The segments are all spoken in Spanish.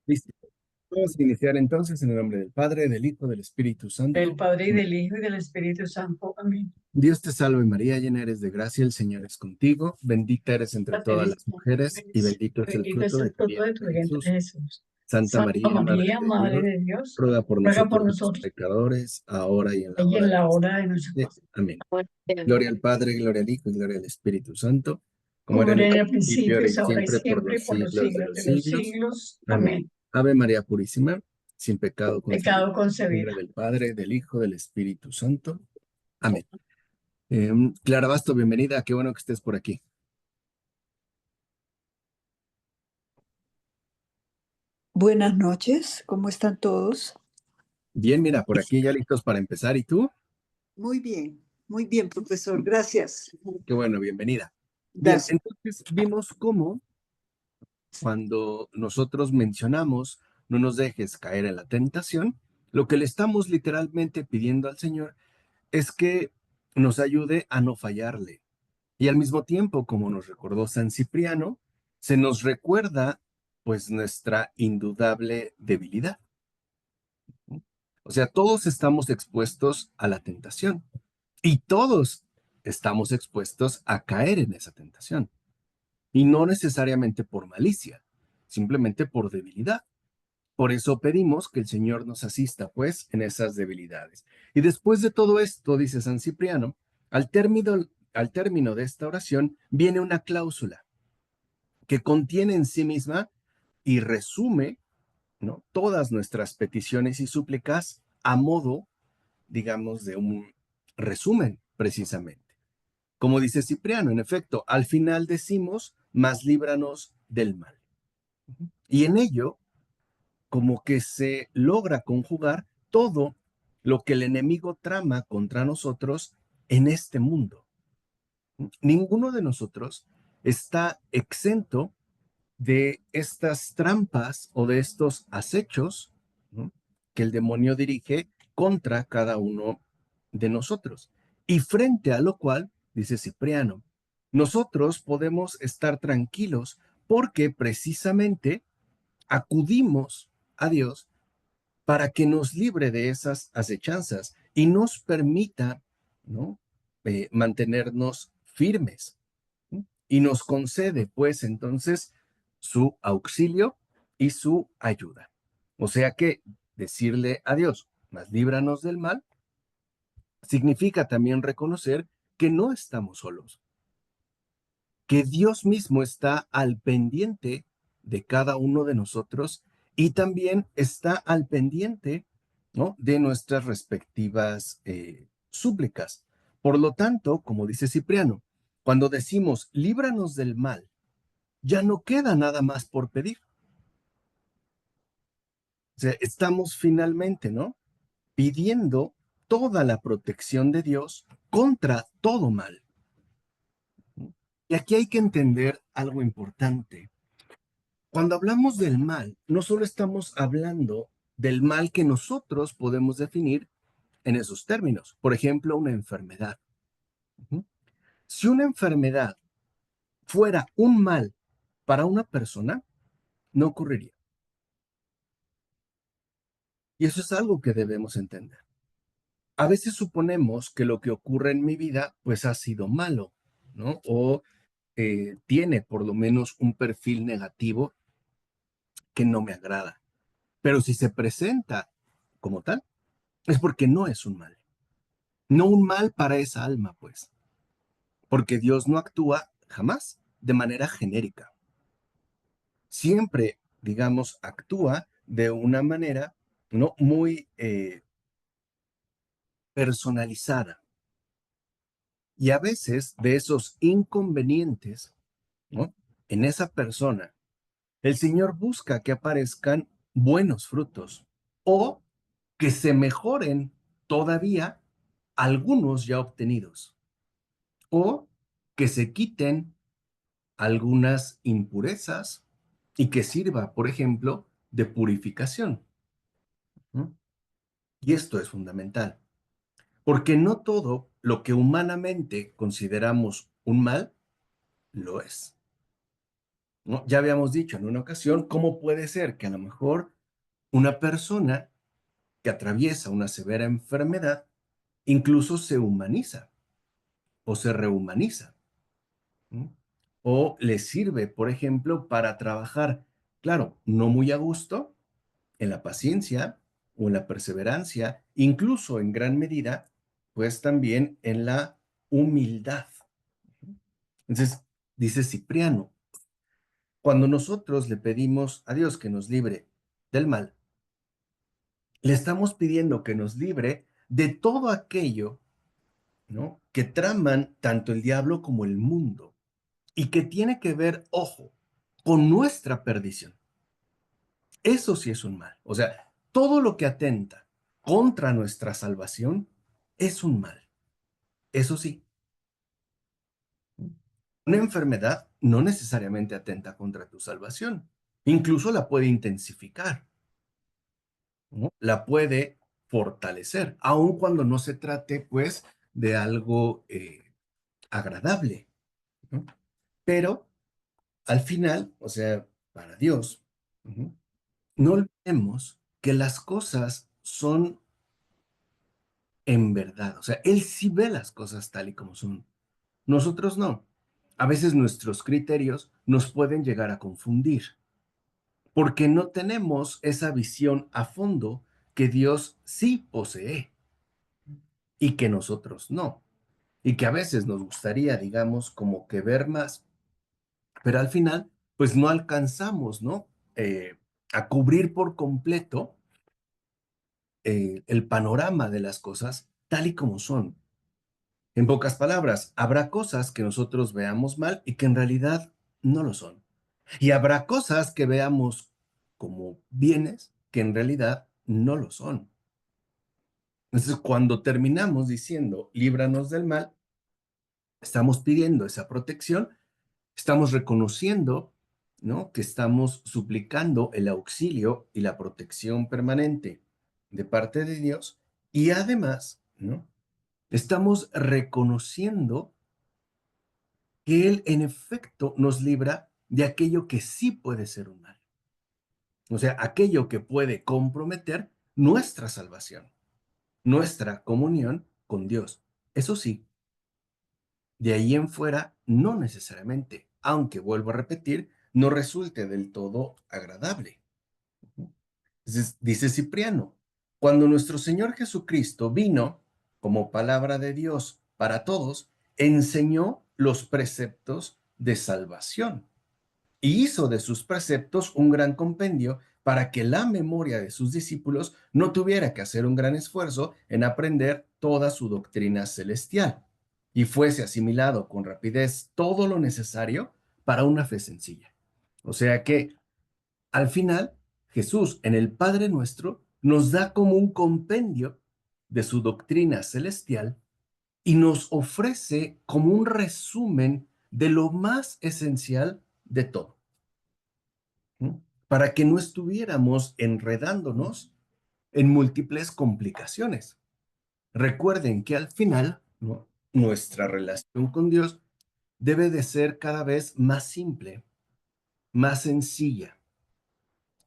Listo. Vamos a iniciar entonces en el nombre del Padre, del Hijo, del Espíritu Del Santo. Padre y Amén. del Hijo y del Espíritu Santo. Amén. Dios te salve María, llena eres de gracia, el Señor es contigo, bendita eres entre La todas tenés, las mujeres y bendito es el bendito es fruto de el tu fruto de vientre, tu vientre, Jesús. Jesús. Santa Santa María, Madre María, de Madre Dios, de Dios, ruega por ruega nosotros por los nosotros pecadores, ahora y en la y hora en de la nuestra hora de nuestra muerte. muerte. Amén. Gloria al Padre, gloria al Hijo y gloria al Espíritu Santo, como era Como en era un en el principio, principio, ahora es y ahora y siempre, por siempre, los y por los siglos de siglos los de los siglos. siglos. Amén. Amén. Ave María Purísima, sin pecado concebida. Pecado En concebido. nombre del Padre, del Hijo, del Espíritu Santo. Amén. Clara Basto, bienvenida. Qué bueno que estés por aquí. Buenas noches, ¿cómo están todos? Bien, mira, por aquí ya listos para empezar. ¿Y tú? Muy bien, profesor, gracias. Qué bueno, bienvenida. Bien, Gracias. entonces vimos cómo cuando nosotros mencionamos no nos dejes caer en la tentación, lo que le estamos literalmente pidiendo al Señor es que nos ayude a no fallarle. Y al mismo tiempo, como nos recordó San Cipriano, se nos recuerda pues nuestra indudable debilidad. O sea, todos estamos expuestos a la tentación y todos estamos expuestos a caer en esa tentación. Y no necesariamente por malicia, simplemente por debilidad. Por eso pedimos que el Señor nos asista, pues, en esas debilidades. Y después de todo esto, dice San Cipriano, al término de esta oración viene una cláusula que contiene en sí misma y resume, ¿no?, todas nuestras peticiones y súplicas a modo, digamos, de un resumen, precisamente. Como dice Cipriano, en efecto, al final decimos, mas líbranos del mal. Y en ello, como que se logra conjugar todo lo que el enemigo trama contra nosotros en este mundo. Ninguno de nosotros está exento de estas trampas o de estos acechos, ¿no?, que el demonio dirige contra cada uno de nosotros. Y frente a lo cual, dice Cipriano, nosotros podemos estar tranquilos porque precisamente acudimos a Dios para que nos libre de esas acechanzas y nos permita, ¿no?, mantenernos firmes, ¿no?, y nos concede, pues, entonces, su auxilio y su ayuda. O sea que decirle a Dios, mas líbranos del mal, significa también reconocer que no estamos solos, que Dios mismo está al pendiente de cada uno de nosotros y también está al pendiente, ¿no?, de nuestras respectivas súplicas. Por lo tanto, como dice Cipriano, cuando decimos líbranos del mal, ya no queda nada más por pedir. O sea, estamos finalmente, ¿no?, pidiendo toda la protección de Dios contra todo mal. Y aquí hay que entender algo importante. Cuando hablamos del mal, no solo estamos hablando del mal que nosotros podemos definir en esos términos. Por ejemplo, una enfermedad. Ujú. Si una enfermedad fuera un mal para una persona, no ocurriría. Y eso es algo que debemos entender. A veces suponemos que lo que ocurre en mi vida, pues ha sido malo, ¿no? O tiene por lo menos un perfil negativo que no me agrada. Pero si se presenta como tal, es porque no es un mal. No un mal para esa alma, pues, porque Dios no actúa jamás de manera genérica. Siempre, digamos, actúa de una manera no muy personalizada. Y a veces de esos inconvenientes, ¿no?, en esa persona, el Señor busca que aparezcan buenos frutos o que se mejoren todavía algunos ya obtenidos o que se quiten algunas impurezas y que sirva, por ejemplo, de purificación. ¿No? Y esto es fundamental, porque no todo lo que humanamente consideramos un mal, lo es. ¿no? Ya habíamos dicho en una ocasión cómo puede ser que a lo mejor una persona que atraviesa una severa enfermedad incluso se humaniza o se rehumaniza, ¿no? O le sirve, por ejemplo, para trabajar, claro, no muy a gusto, en la paciencia o en la perseverancia, incluso en gran medida, pues también en la humildad. Entonces, dice Cipriano, cuando nosotros le pedimos a Dios que nos libre del mal, le estamos pidiendo que nos libre de todo aquello, ¿no?, que traman tanto el diablo como el mundo y que tiene que ver, ojo, con nuestra perdición. Eso sí es un mal. O sea, todo lo que atenta contra nuestra salvación es un mal. Eso sí, una enfermedad no necesariamente atenta contra tu salvación. Incluso la puede intensificar, ¿no? La puede fortalecer, aun cuando no se trate, pues, de algo agradable, ¿no? Pero al final, o sea, para Dios, ujú, no olvidemos que las cosas son en verdad. O sea, Él sí ve las cosas tal y como son. Nosotros no. A veces nuestros criterios nos pueden llegar a confundir porque no tenemos esa visión a fondo que Dios sí posee y que nosotros no. Y que a veces nos gustaría, digamos, como que ver más, pero al final, pues no alcanzamos, ¿no? A cubrir por completo el panorama de las cosas tal y como son. En pocas palabras, habrá cosas que nosotros veamos mal y que en realidad no lo son. Y habrá cosas que veamos como bienes que en realidad no lo son. Entonces, cuando terminamos diciendo, líbranos del mal, estamos pidiendo esa protección, estamos reconociendo, ¿no?, que estamos suplicando el auxilio y la protección permanente de parte de Dios y además, ¿no?, estamos reconociendo que Él en efecto nos libra de aquello que sí puede ser un mal. O sea, aquello que puede comprometer nuestra salvación, nuestra comunión con Dios. Eso sí, de ahí en fuera, no necesariamente, aunque vuelvo a repetir, no resulte del todo agradable. Entonces, dice Cipriano, cuando nuestro Señor Jesucristo vino como palabra de Dios para todos, enseñó los preceptos de salvación y hizo de sus preceptos un gran compendio para que la memoria de sus discípulos no tuviera que hacer un gran esfuerzo en aprender toda su doctrina celestial y fuese asimilado con rapidez todo lo necesario para una fe sencilla. O sea que al final, Jesús en el Padre Nuestro nos da como un compendio de su doctrina celestial y nos ofrece como un resumen de lo más esencial de todo, ¿no?, para que no estuviéramos enredándonos en múltiples complicaciones. Recuerden que al final, ¿no?, nuestra relación con Dios debe de ser cada vez más simple, más sencilla,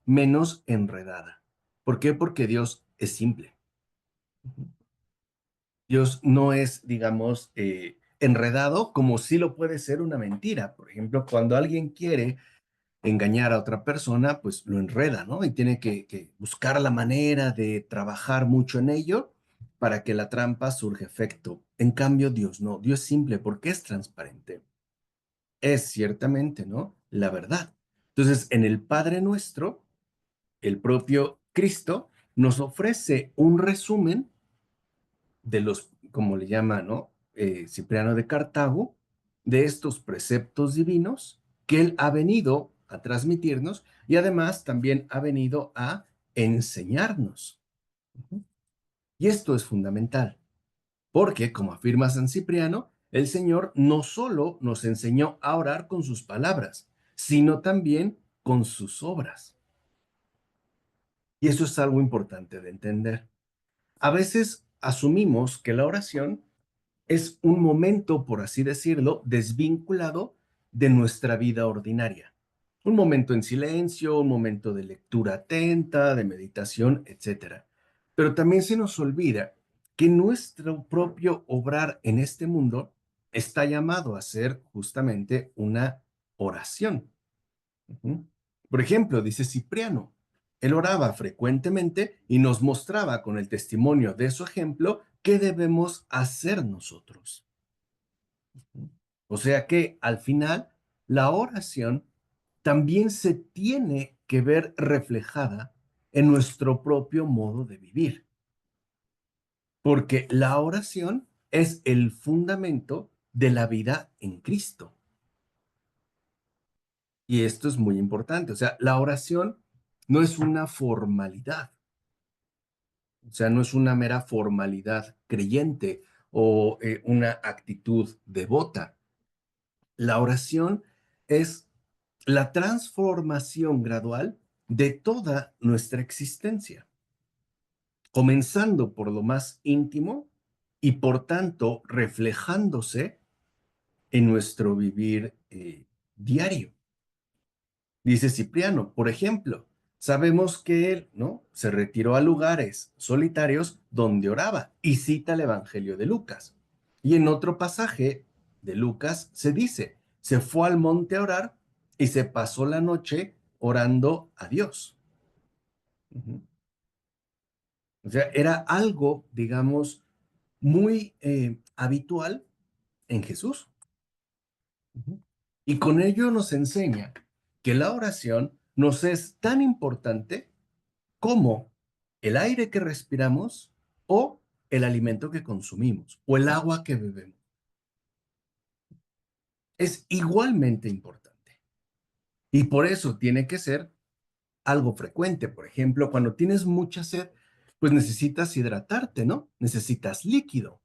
menos enredada. ¿Por qué? Porque Dios es simple. Dios no es, digamos, enredado como sí lo puede ser una mentira. Por ejemplo, cuando alguien quiere engañar a otra persona, pues lo enreda, ¿no? Y tiene que buscar la manera de trabajar mucho en ello para que la trampa surja efecto. En cambio, Dios no. Dios es simple porque es transparente. Es ciertamente, ¿no?, la verdad. Entonces, en el Padre Nuestro, el propio Cristo nos ofrece un resumen de los, como le llama, ¿no?, Cipriano de Cartago, de estos preceptos divinos que él ha venido a transmitirnos y además también ha venido a enseñarnos. Y esto es fundamental, porque, como afirma San Cipriano, el Señor no solo nos enseñó a orar con sus palabras, sino también con sus obras. Y eso es algo importante de entender. A veces asumimos que la oración es un momento, por así decirlo, desvinculado de nuestra vida ordinaria. Un momento en silencio, un momento de lectura atenta, de meditación, etcétera. Pero también se nos olvida que nuestro propio obrar en este mundo está llamado a ser justamente una oración. Ujú. Por ejemplo, dice Cipriano, él oraba frecuentemente y nos mostraba con el testimonio de su ejemplo qué debemos hacer nosotros. Ujú. O sea que al final la oración también se tiene que ver reflejada en nuestro propio modo de vivir, porque la oración es el fundamento de la vida en Cristo. Y esto es muy importante. O sea, la oración no es una formalidad. O sea, no es una mera formalidad creyente o una actitud devota. La oración es la transformación gradual de toda nuestra existencia, comenzando por lo más íntimo y por tanto reflejándose en nuestro vivir diario. Dice Cipriano, por ejemplo, sabemos que él, ¿no? Se retiró a lugares solitarios donde oraba y cita el Evangelio de Lucas. Y en otro pasaje de Lucas se dice, se fue al monte a orar y se pasó la noche orando a Dios. Ujú. O sea, era algo, digamos, muy habitual en Jesús. Ujú. Y con ello nos enseña que la oración nos es tan importante como el aire que respiramos o el alimento que consumimos o el agua que bebemos. Es igualmente importante. Y por eso tiene que ser algo frecuente. Por ejemplo, cuando tienes mucha sed, pues necesitas hidratarte, ¿no? Necesitas líquido.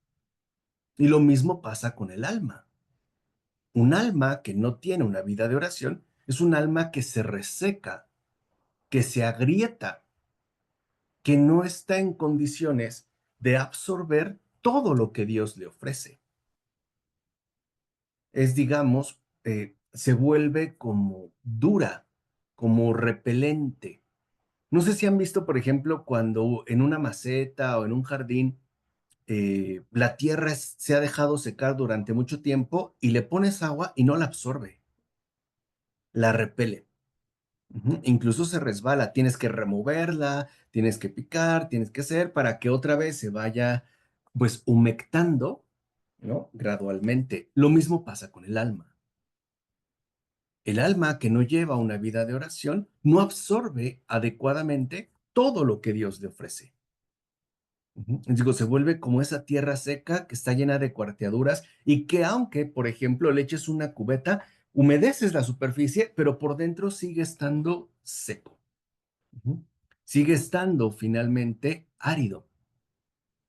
Y lo mismo pasa con el alma. Un alma que no tiene una vida de oración es un alma que se reseca, que se agrieta, que no está en condiciones de absorber todo lo que Dios le ofrece. Es, digamos, se vuelve como dura, como repelente. No sé si han visto, por ejemplo, cuando en una maceta o en un jardín la tierra se ha dejado secar durante mucho tiempo y le pones agua y no la absorbe, la repele. Ujú. Incluso se resbala, tienes que removerla, tienes que picar, tienes que hacer para que otra vez se vaya, pues, humectando, ¿no? Gradualmente. Lo mismo pasa con el alma. El alma que no lleva una vida de oración no absorbe adecuadamente todo lo que Dios le ofrece. Ujú. Digo, se vuelve como esa tierra seca que está llena de cuarteaduras y que aunque, por ejemplo, le eches una cubeta, humedeces la superficie, pero por dentro sigue estando seco. Ujú. Sigue estando finalmente árido.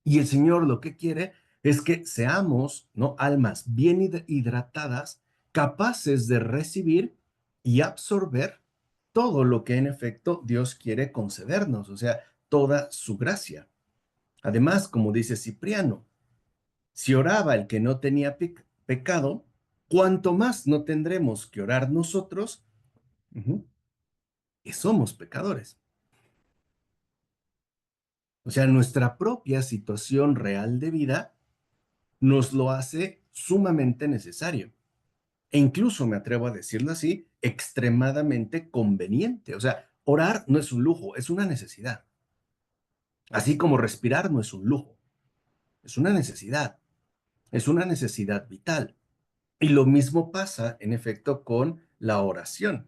Y el Señor lo que quiere es que seamos, ¿no? Almas bien hidratadas, capaces de recibir y absorber todo lo que en efecto Dios quiere concedernos, o sea, toda su gracia. Además, como dice Cipriano, si oraba el que no tenía pecado, cuanto más no tendremos que orar nosotros, ujú, que somos pecadores. O sea, nuestra propia situación real de vida nos lo hace sumamente necesario. E incluso, me atrevo a decirlo así, extremadamente conveniente. O sea, orar no es un lujo, es una necesidad. Así como respirar no es un lujo, es una necesidad vital. Y lo mismo pasa, en efecto, con la oración.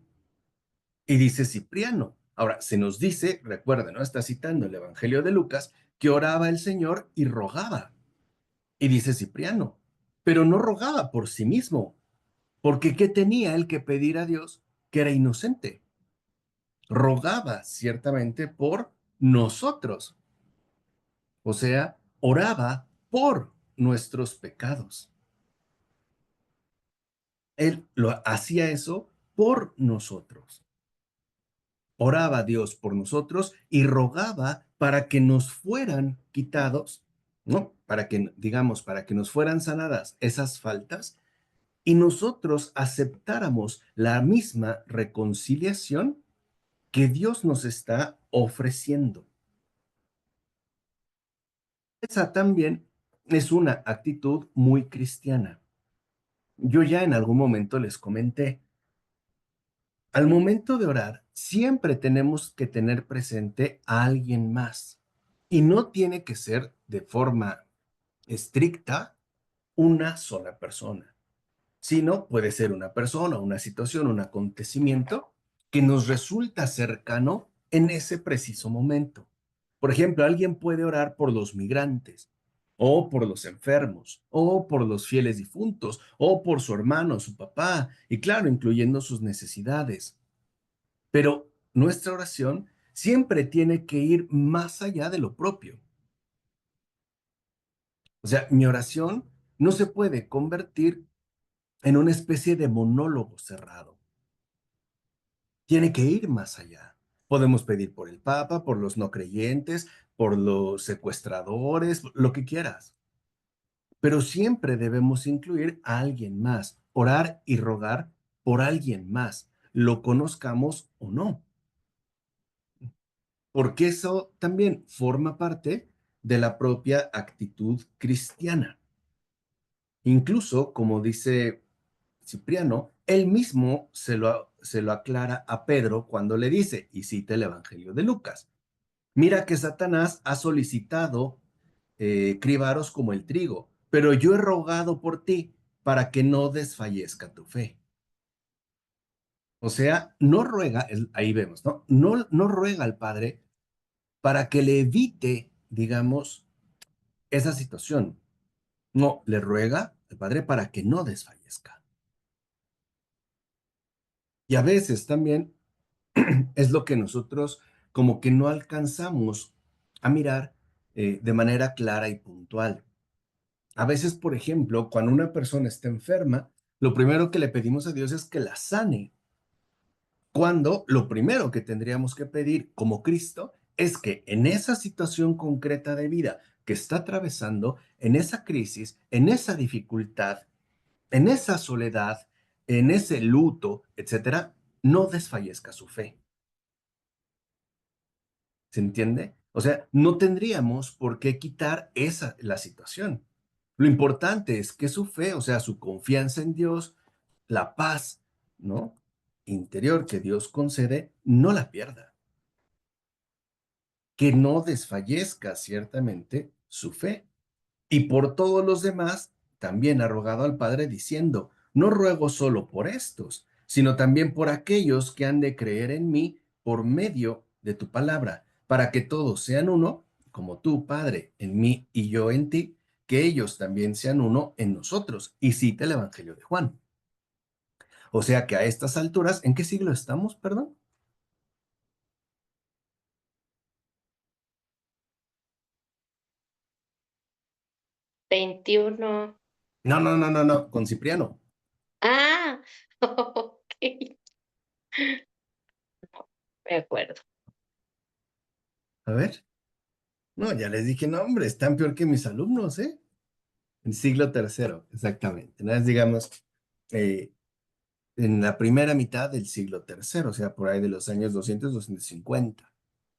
Y dice Cipriano. Ahora, se nos dice, recuerden, ¿no? Está citando el Evangelio de Lucas, que oraba el Señor y rogaba. Y dice Cipriano, pero no rogaba por sí mismo, porque ¿qué tenía él que pedir a Dios que era inocente? Rogaba ciertamente por nosotros, o sea, oraba por nuestros pecados. Él lo hacía eso por nosotros. Oraba a Dios por nosotros y rogaba para que nos fueran quitados, ¿no? Para que, digamos, para que nos fueran sanadas esas faltas y nosotros aceptáramos la misma reconciliación que Dios nos está ofreciendo. Esa también es una actitud muy cristiana. Yo ya en algún momento les comenté, al momento de orar, siempre tenemos que tener presente a alguien más y no tiene que ser de forma estricta una sola persona, sino puede ser una persona, una situación, un acontecimiento que nos resulta cercano en ese preciso momento. Por ejemplo, alguien puede orar por los migrantes, o por los enfermos, o por los fieles difuntos, o por su hermano, su papá, y claro, incluyendo sus necesidades. Pero nuestra oración siempre tiene que ir más allá de lo propio. O sea, mi oración no se puede convertir en una especie de monólogo cerrado. Tiene que ir más allá. Podemos pedir por el Papa, por los no creyentes, por los secuestradores, lo que quieras. Pero siempre debemos incluir a alguien más, orar y rogar por alguien más, lo conozcamos o no, porque eso también forma parte de la propia actitud cristiana. Incluso, como dice Cipriano, él mismo se lo aclara a Pedro cuando le dice, y cita el Evangelio de Lucas, mira que Satanás ha solicitado cribaros como el trigo, pero yo he rogado por ti para que no desfallezca tu fe. O sea, no ruega, ahí vemos, ¿no? No ruega al Padre para que le evite, digamos, esa situación. No, le ruega al Padre para que no desfallezca. Y a veces también es lo que nosotros como que no alcanzamos a mirar de manera clara y puntual. A veces, por ejemplo, cuando una persona está enferma, lo primero que le pedimos a Dios es que la sane, cuando lo primero que tendríamos que pedir como Cristo es que en esa situación concreta de vida que está atravesando, en esa crisis, en esa dificultad, en esa soledad, en ese luto, etcétera, no desfallezca su fe. ¿Se entiende? O sea, no tendríamos por qué quitar la situación. Lo importante es que su fe, o sea, su confianza en Dios, la paz, ¿no? Interior que Dios concede, no la pierda. Que no desfallezca ciertamente su fe. Y por todos los demás, también ha rogado al Padre diciendo, no ruego solo por estos, sino también por aquellos que han de creer en mí por medio de tu palabra, para que todos sean uno, como tú, Padre, en mí y yo en ti, que ellos también sean uno en nosotros. Y cita el Evangelio de Juan. O sea que a estas alturas, ¿en qué siglo estamos, perdón? 21. No, con Cipriano. Ah, ok, me acuerdo. A ver. No, ya les dije, no, hombre, están peor que mis alumnos, ¿eh? En siglo tercero, exactamente. ¿No? Es, digamos, eh, en la primera mitad del siglo tercero, o sea, por ahí de los años 200, 250.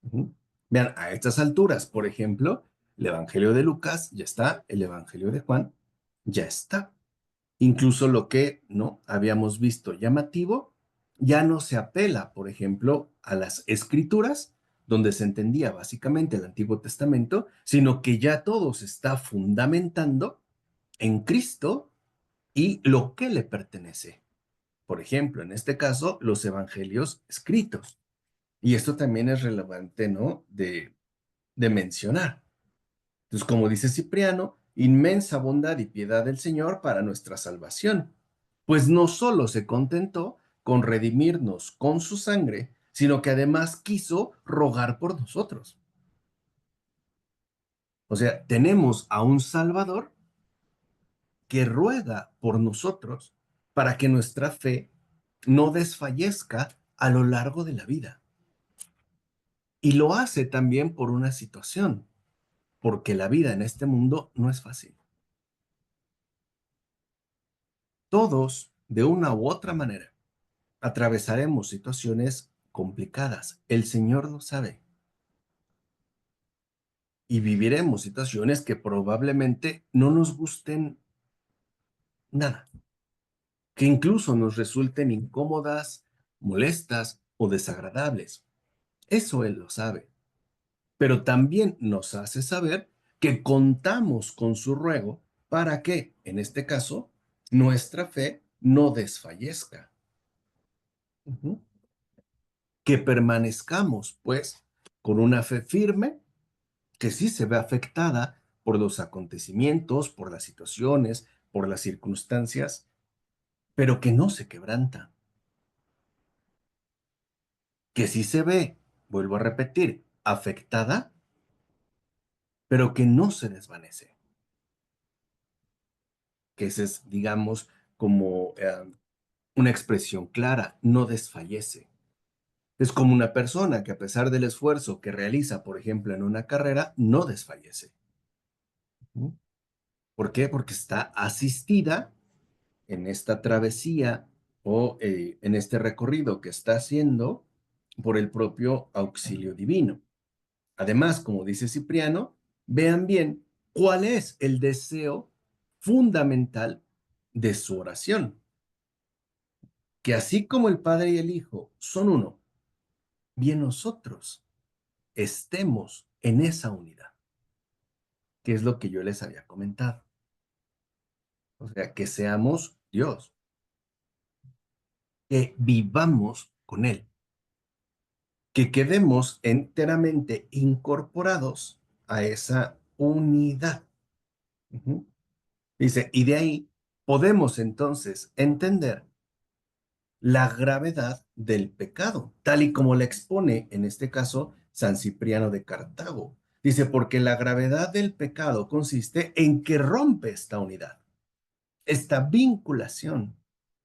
Ujú. Vean, a estas alturas, por ejemplo, el Evangelio de Lucas ya está, el Evangelio de Juan ya está. Incluso lo que no habíamos visto llamativo, ya no se apela, por ejemplo, a las escrituras, donde se entendía básicamente el Antiguo Testamento, sino que ya todo se está fundamentando en Cristo y lo que le pertenece. Por ejemplo, en este caso, los evangelios escritos. Y esto también es relevante, ¿no? De mencionar. Entonces, como dice Cipriano, inmensa bondad y piedad del Señor para nuestra salvación, pues no solo se contentó con redimirnos con su sangre, sino que además quiso rogar por nosotros. O sea, tenemos a un Salvador que ruega por nosotros para que nuestra fe no desfallezca a lo largo de la vida. Y lo hace también por una situación, porque la vida en este mundo no es fácil. Todos, de una u otra manera, atravesaremos situaciones complicadas. El Señor lo sabe. Y viviremos situaciones que probablemente no nos gusten nada, que incluso nos resulten incómodas, molestas o desagradables. Eso Él lo sabe. Pero también nos hace saber que contamos con su ruego para que, en este caso, nuestra fe no desfallezca. Ujú. Que permanezcamos, pues, con una fe firme que sí se ve afectada por los acontecimientos, por las situaciones, por las circunstancias, pero que no se quebranta, que sí se ve, vuelvo a repetir, afectada, pero que no se desvanece, que esa es, digamos, como una expresión clara, no desfallece. Es como una persona que a pesar del esfuerzo que realiza, por ejemplo, en una carrera, no desfallece. ¿Por qué? Porque está asistida en esta travesía o en este recorrido que está haciendo por el propio auxilio divino. Además, como dice Cipriano, vean bien cuál es el deseo fundamental de su oración, que así como el Padre y el Hijo son uno, bien nosotros estemos en esa unidad, que es lo que yo les había comentado. O sea, que seamos Dios, que vivamos con Él, que quedemos enteramente incorporados a esa unidad. Ujú. Dice, y de ahí podemos entonces entender la gravedad del pecado, tal y como la expone en este caso San Cipriano de Cartago. Dice, porque la gravedad del pecado consiste en que rompe esta unidad, esta vinculación.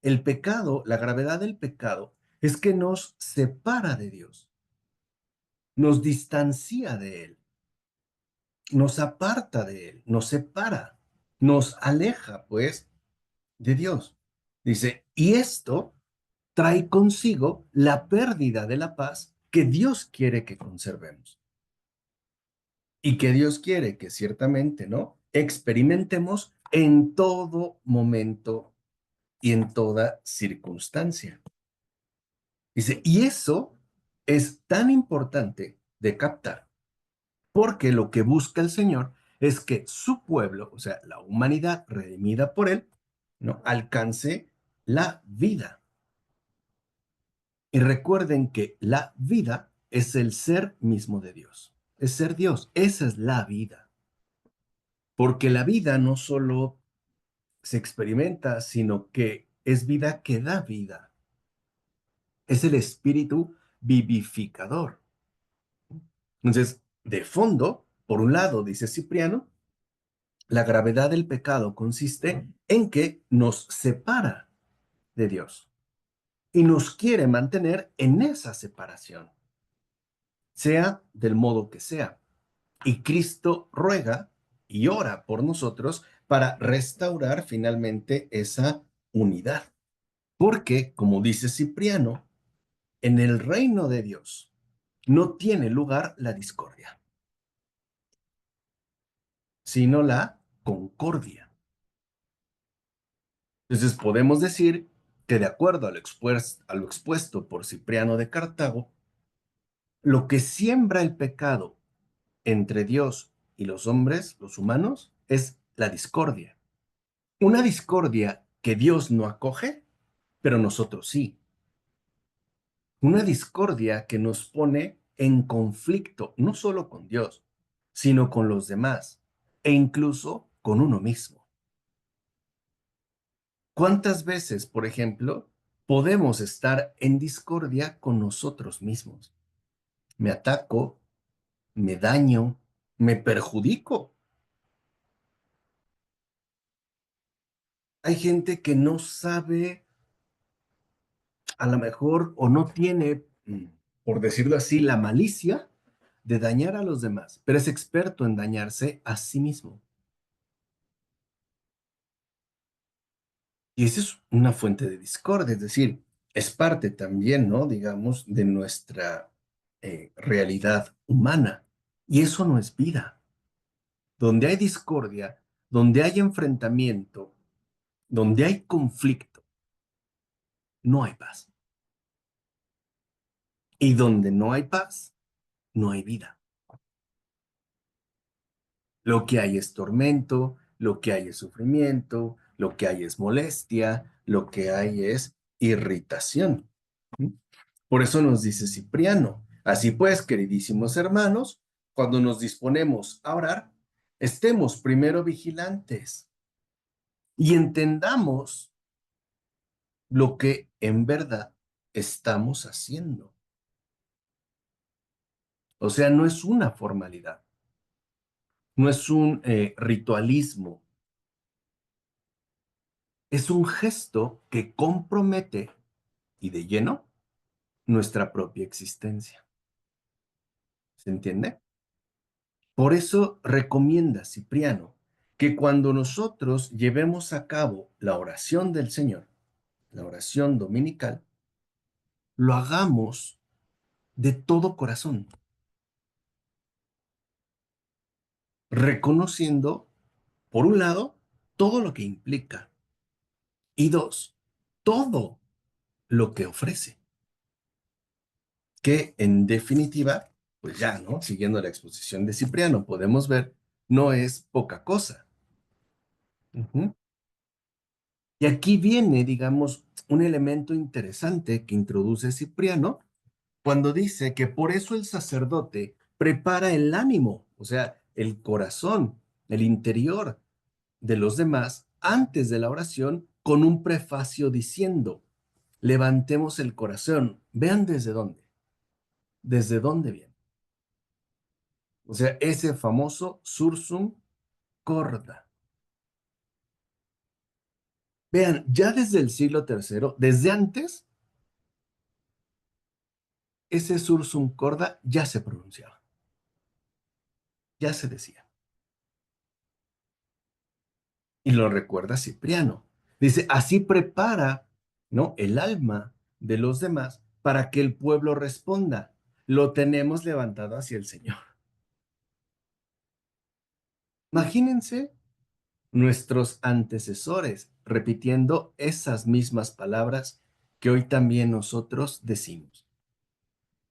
El pecado, la gravedad del pecado es que nos separa de Dios, nos distancia de Él, nos aparta de Él, nos separa, nos aleja, pues, de Dios. Dice, y esto trae consigo la pérdida de la paz que Dios quiere que conservemos y que Dios quiere que ciertamente, ¿no? Experimentemos en todo momento y en toda circunstancia. Dice, y eso es tan importante de captar, porque lo que busca el Señor es que su pueblo, o sea, la humanidad redimida por Él, ¿no? Alcance la vida. Y recuerden que la vida es el ser mismo de Dios. Es ser Dios. Esa es la vida. Porque la vida no solo se experimenta, sino que es vida que da vida. Es el espíritu vivificador. Entonces, de fondo, por un lado, dice Cipriano, la gravedad del pecado consiste en que nos separa de Dios y nos quiere mantener en esa separación, sea del modo que sea. Y Cristo ruega y ora por nosotros para restaurar finalmente esa unidad. Porque, como dice Cipriano, en el reino de Dios no tiene lugar la discordia, sino la concordia. Entonces podemos decir que de acuerdo a lo expuesto por Cipriano de Cartago, lo que siembra el pecado entre Dios y los hombres, los humanos, es la discordia. Una discordia que Dios no acoge, pero nosotros sí. Una discordia que nos pone en conflicto, no solo con Dios, sino con los demás e incluso con uno mismo. ¿Cuántas veces, por ejemplo, podemos estar en discordia con nosotros mismos? Me ataco, me daño, me perjudico. Hay gente que no sabe, a lo mejor, o no tiene, por decirlo así, la malicia de dañar a los demás, pero es experto en dañarse a sí mismo. Y esa es una fuente de discordia, es decir, es parte también, ¿no? Digamos, de nuestra realidad humana. Y eso no es vida. Donde hay discordia, donde hay enfrentamiento, donde hay conflicto, no hay paz. Y donde no hay paz, no hay vida. Lo que hay es tormento, lo que hay es sufrimiento, lo que hay es molestia, lo que hay es irritación. Por eso nos dice Cipriano, así pues, queridísimos hermanos, cuando nos disponemos a orar, estemos primero vigilantes y entendamos lo que en verdad estamos haciendo. O sea, no es una formalidad, no es un ritualismo, es un gesto que compromete y de lleno nuestra propia existencia. ¿Se entiende? Por eso recomienda Cipriano que cuando nosotros llevemos a cabo la oración del Señor, la oración dominical, lo hagamos de todo corazón, reconociendo, por un lado, todo lo que implica y dos, todo lo que ofrece, que en definitiva, pues ya, ¿no? Siguiendo la exposición de Cipriano, podemos ver, no es poca cosa. Ujú. Y aquí viene, digamos, un elemento interesante que introduce Cipriano cuando dice que por eso el sacerdote prepara el ánimo, o sea, el corazón, el interior de los demás antes de la oración con un prefacio diciendo, levantemos el corazón. Vean desde dónde viene. O sea, ese famoso sursum corda. Vean, ya desde el siglo III, desde antes, ese sursum corda ya se pronunciaba, ya se decía. Y lo recuerda Cipriano. Dice, así prepara, ¿no? El alma de los demás para que el pueblo responda. Lo tenemos levantado hacia el Señor. Imagínense nuestros antecesores repitiendo esas mismas palabras que hoy también nosotros decimos.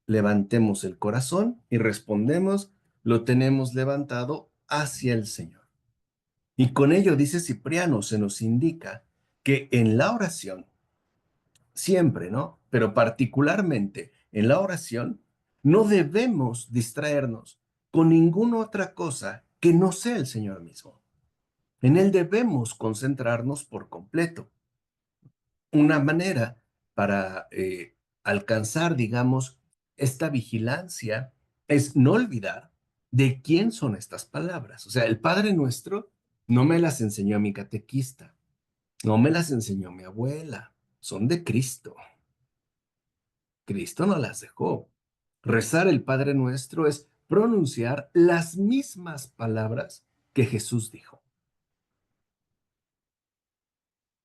Levantemos el corazón y respondemos, lo tenemos levantado hacia el Señor. Y con ello, dice Cipriano, se nos indica que en la oración, siempre, ¿no? Pero particularmente en la oración, no debemos distraernos con ninguna otra cosa que no sea el Señor mismo. En Él debemos concentrarnos por completo. Una manera para alcanzar, digamos, esta vigilancia es no olvidar de quién son estas palabras. O sea, el Padre Nuestro no me las enseñó mi catequista, no me las enseñó mi abuela, son de Cristo. Cristo no las dejó. Rezar el Padre Nuestro es pronunciar las mismas palabras que Jesús dijo.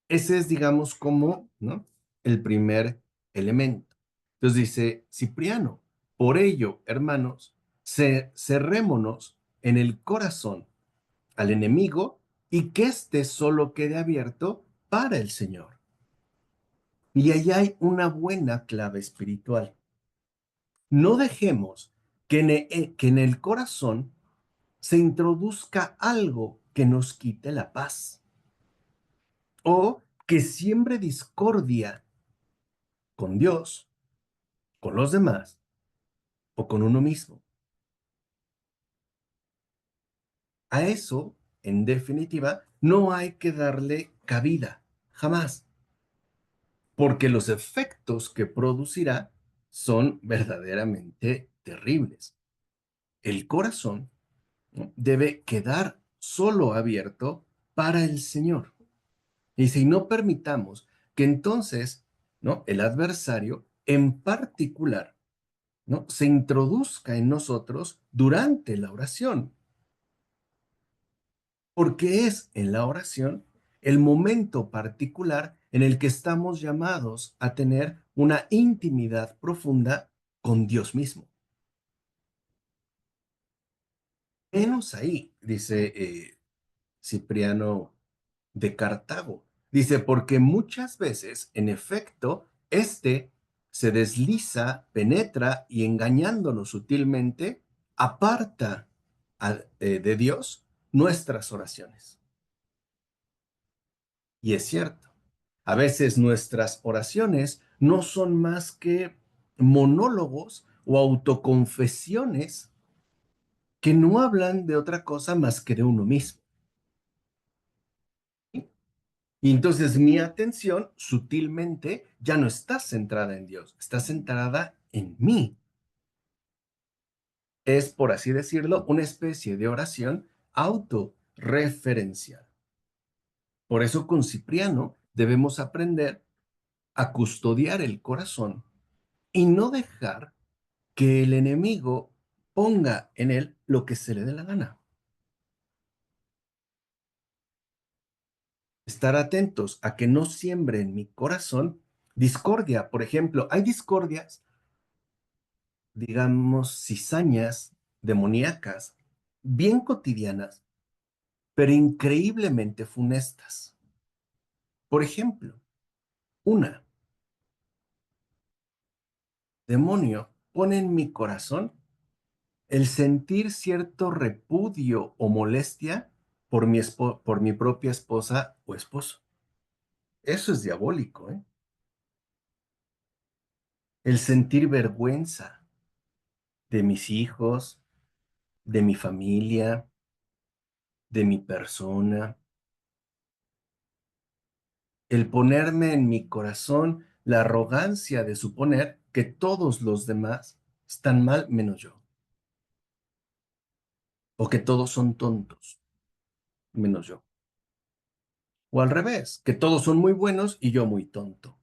Ese es, digamos, como, ¿no? El primer elemento. Entonces dice Cipriano, por ello, hermanos, cerrémonos en el corazón al enemigo y que éste solo quede abierto para el Señor. Y ahí hay una buena clave espiritual. No dejemos que en el corazón se introduzca algo que nos quite la paz o que siembre discordia con Dios, con los demás o con uno mismo. A eso, en definitiva, no hay que darle cabida, jamás, porque los efectos que producirá son verdaderamente terribles. El corazón, ¿no? Debe quedar solo abierto para el Señor. Y si no permitamos que entonces, ¿no? El adversario en particular, ¿no? Se introduzca en nosotros durante la oración. Porque es en la oración el momento particular en el que estamos llamados a tener una intimidad profunda con Dios mismo. Menos ahí, dice Cipriano de Cartago. Dice, porque muchas veces, en efecto, se desliza, penetra y engañándonos sutilmente, aparta de Dios nuestras oraciones. Y es cierto, a veces nuestras oraciones no son más que monólogos o autoconfesiones que no hablan de otra cosa más que de uno mismo. Y entonces mi atención sutilmente ya no está centrada en Dios, está centrada en mí. Es, por así decirlo, una especie de oración autorreferencial. Por eso con Cipriano debemos aprender a custodiar el corazón y no dejar que el enemigo ponga en él lo que se le dé la gana. Estar atentos a que no siembre en mi corazón discordia. Por ejemplo, hay discordias, digamos, cizañas demoníacas, bien cotidianas, pero increíblemente funestas. Por ejemplo, una, demonio pone en mi corazón el sentir cierto repudio o molestia por mi propia esposa o esposo. Eso es diabólico, ¿eh? El sentir vergüenza de mis hijos, de mi familia, de mi persona. El ponerme en mi corazón la arrogancia de suponer que todos los demás están mal menos yo. O que todos son tontos menos yo. O al revés, que todos son muy buenos y yo muy tonto.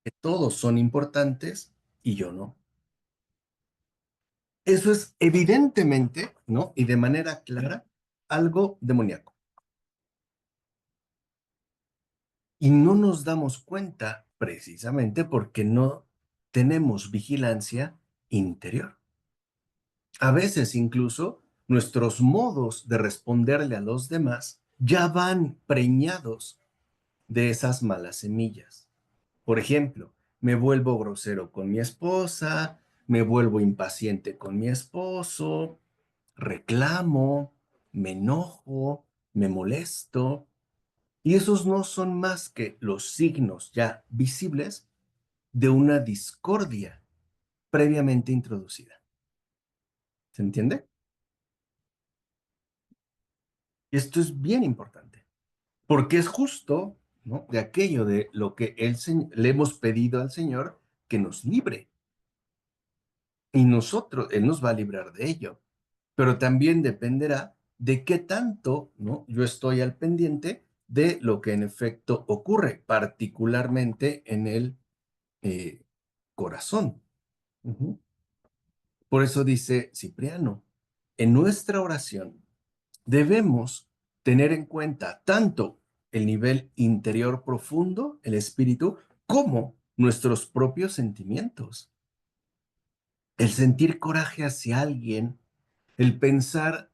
Que todos son importantes y yo no. Eso es evidentemente, ¿no? Y de manera clara, algo demoníaco. Y no nos damos cuenta precisamente porque no tenemos vigilancia interior. A veces incluso nuestros modos de responderle a los demás ya van preñados de esas malas semillas. Por ejemplo, me vuelvo grosero con mi esposa, me vuelvo impaciente con mi esposo, reclamo, me enojo, me molesto. Y esos no son más que los signos ya visibles de una discordia previamente introducida. ¿Se entiende? Y esto es bien importante, porque es justo, ¿no? De aquello de lo que le hemos pedido al Señor que nos libre. Y Él nos va a librar de ello. Pero también dependerá de qué tanto, ¿no? Yo estoy al pendiente de lo que en efecto ocurre, particularmente en el eh, corazón. Ujú. Por eso dice Cipriano, en nuestra oración debemos tener en cuenta tanto el nivel interior profundo, el espíritu, como nuestros propios sentimientos. El sentir coraje hacia alguien, el pensar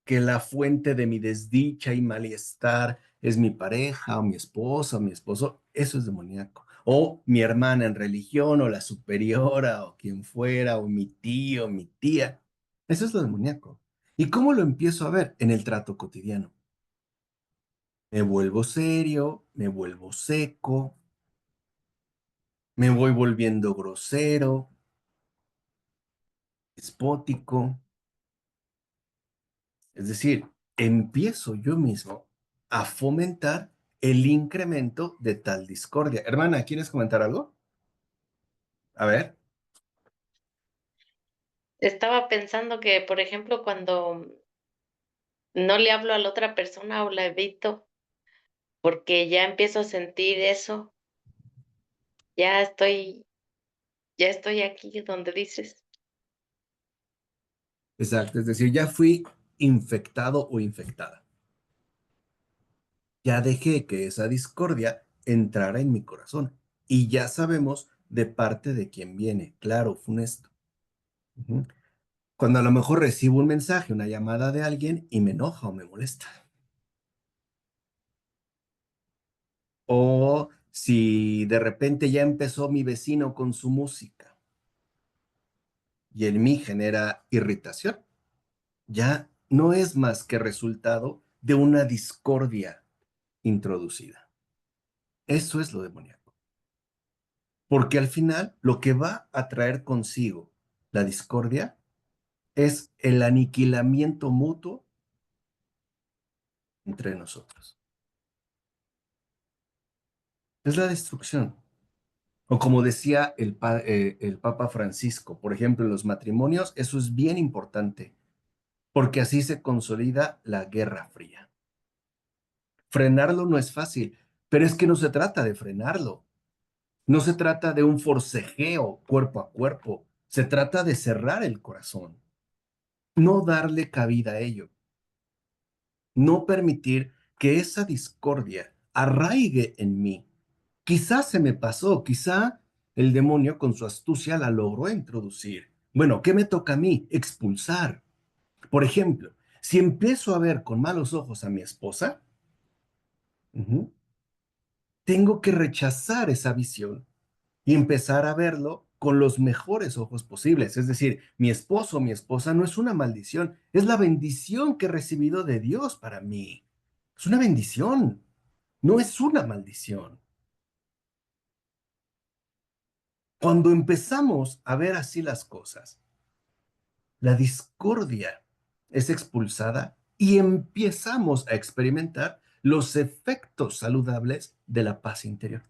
que la fuente de mi desdicha y malestar es mi pareja o mi esposa o mi esposo, eso es demoníaco. O mi hermana en religión o la superiora o quien fuera o mi tío, mi tía. Eso es lo demoníaco. ¿Y cómo lo empiezo a ver? En el trato cotidiano. Me vuelvo serio, me vuelvo seco, me voy volviendo grosero, despótico. Es decir, empiezo yo mismo a fomentar el incremento de tal discordia. Hermana, ¿quieres comentar algo? A ver. Estaba pensando que, por ejemplo, cuando no le hablo a la otra persona o la evito, porque ya empiezo a sentir eso, ya estoy, ya estoy aquí donde dices. Exacto, es decir, ya fui infectado o infectada. Ya dejé que esa discordia entrara en mi corazón y ya sabemos de parte de quién viene, claro, funesto. Ujú. Cuando a lo mejor recibo un mensaje, una llamada de alguien y me enoja o me molesta. O si de repente ya empezó mi vecino con su música y en mí genera irritación, ya no es más que resultado de una discordia introducida. Eso es lo demoníaco. Porque al final lo que va a traer consigo la discordia es el aniquilamiento mutuo entre nosotros. Es la destrucción. O como decía el Papa Francisco, por ejemplo, en los matrimonios, eso es bien importante, porque así se consolida la Guerra Fría. Frenarlo no es fácil, pero es que no se trata de frenarlo. No se trata de un forcejeo cuerpo a cuerpo. Se trata de cerrar el corazón, no darle cabida a ello, no permitir que esa discordia arraigue en mí. Quizás se me pasó, quizá el demonio con su astucia la logró introducir. Bueno, ¿qué me toca a mí? Expulsar. Por ejemplo, si empiezo a ver con malos ojos a mi esposa, ujú, tengo que rechazar esa visión y empezar a verlo con los mejores ojos posibles. Es decir, mi esposo o mi esposa no es una maldición, es la bendición que he recibido de Dios para mí. Es una bendición, no es una maldición. Cuando empezamos a ver así las cosas, la discordia es expulsada y empezamos a experimentar los efectos saludables de la paz interior.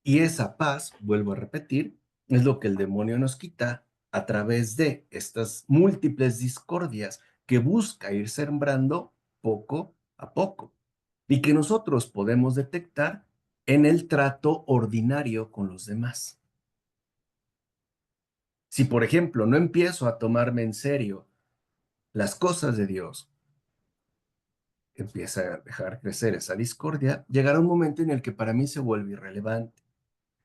Y esa paz, vuelvo a repetir, es lo que el demonio nos quita a través de estas múltiples discordias que busca ir sembrando poco a poco y que nosotros podemos detectar en el trato ordinario con los demás. Si, por ejemplo, no empiezo a tomarme en serio las cosas de Dios, empieza a dejar crecer esa discordia, llegará un momento en el que para mí se vuelve irrelevante.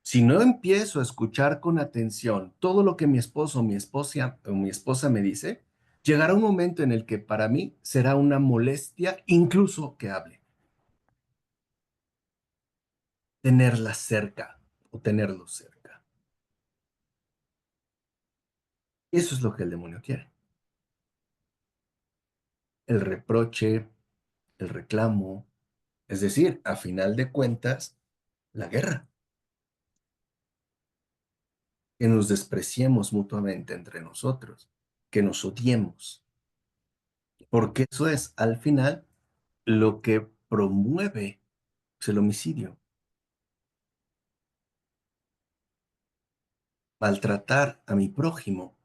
Si no empiezo a escuchar con atención todo lo que mi esposo o mi esposa me dice, llegará un momento en el que para mí será una molestia incluso que hable. Tenerla cerca o tenerlo cerca. Eso es lo que el demonio quiere. El reproche, el reclamo, es decir, a final de cuentas, la guerra. Que nos despreciemos mutuamente entre nosotros, que nos odiemos, porque eso es al final lo que promueve el homicidio. Maltratar a mi prójimo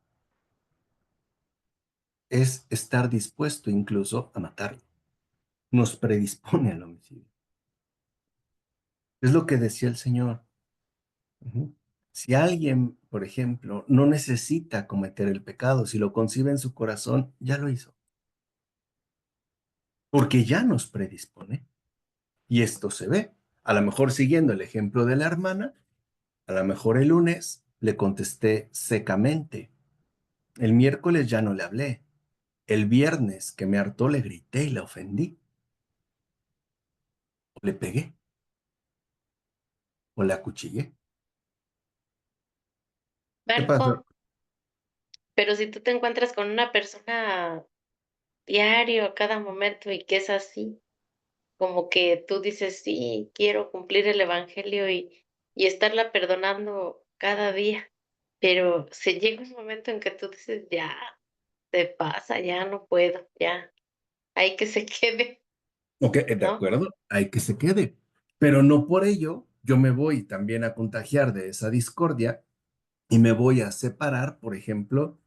es estar dispuesto incluso a matarlo. Nos predispone al homicidio. Es lo que decía el Señor. Ujú. Si alguien, por ejemplo, no necesita cometer el pecado, si lo concibe en su corazón, ya lo hizo. Porque ya nos predispone. Y esto se ve. A lo mejor siguiendo el ejemplo de la hermana, a lo mejor el lunes le contesté secamente. El miércoles ya no le hablé. El viernes que me hartó le grité y la ofendí. O le pegué. O la acuchillé. ¿Qué pasa? Marco, pero si tú te encuentras con una persona diario, a cada momento, y que es así, como que tú dices: "Sí, quiero cumplir el evangelio y estarla perdonando cada día", pero se llega un momento en que tú dices: "Ya, te pasa, ya no puedo, ya, hay que se quede", Ok, de ¿no? acuerdo, hay que se quede. Pero no por ello yo me voy también a contagiar de esa discordia y me voy a separar, por ejemplo,